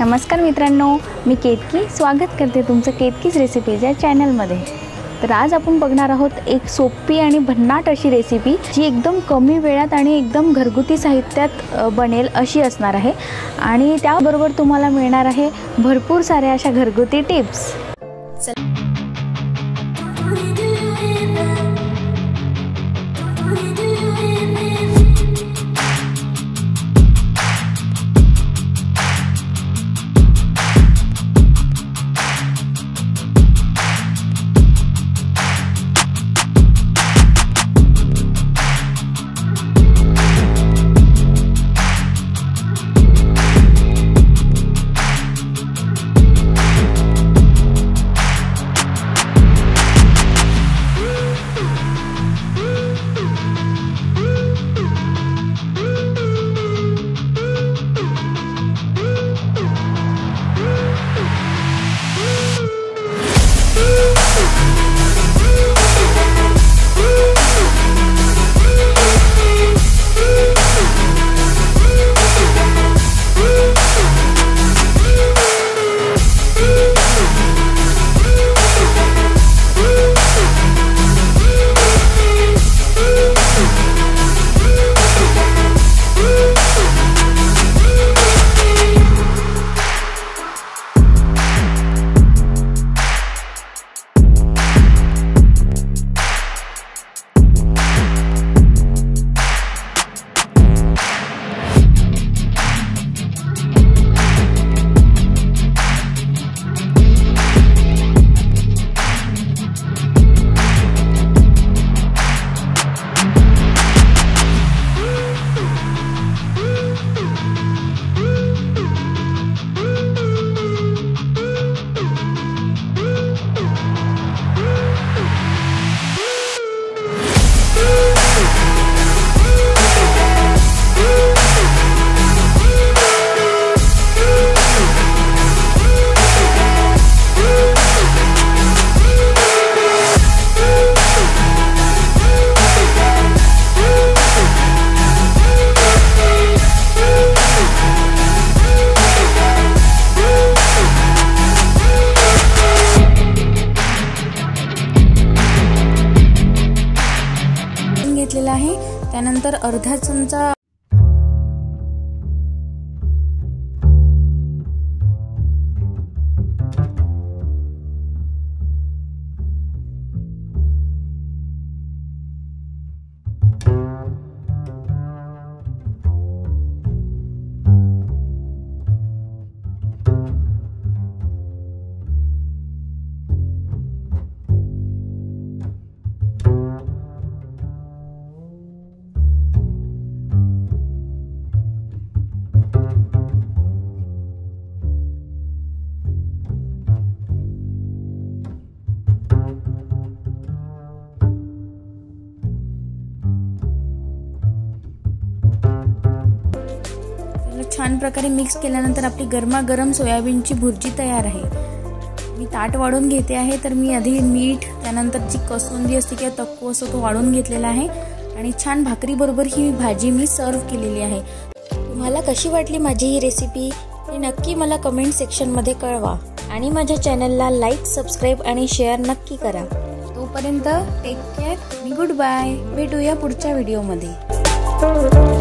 नमस्कार मित्रांनो, मी केतकी स्वागत करते तुमचं केतकीस रेसिपीज या चॅनलमध्ये। तर आज आपण बघणार आहोत एक सोपी आणि भन्नाट अशी रेसिपी जी एकदम कमी वेळात आणि एकदम घरगुती साहित्यात बनेल अशी असणार आहे आणि त्याबरोबर तुम्हाला मिळणार आहे भरपूर साऱ्या अशा घरगुती टिप्स। घेतलेला आहे, त्यानंतर अर्धा चमचा छान प्रकारे मिक्स केल्यानंतर आपली गरमागरम सोयाबीनची भुर्जी तयार आहे। मी ताट वाढून घेते आहे, तर मी आधी मीठ, त्यानंतर जी कसुंदी असते किंवा तक्कू असतो तो वाढून घेतलेला आहे आणि छान भाकरी बरोबर ही भाजी मी सर्व केलेली आहे। तुम्हाला कशी वाटली माझी ही रेसिपी हे नक्की मला कमेंट सेक्शन मध्ये कळवा आणि माझ्या चॅनलला लाईक, सबस्क्राइब आणि शेअर नक्की करा। तोपर्यंत टेक केअर आणि गुड बाय, भेटूया पुढच्या व्हिडिओ मध्ये।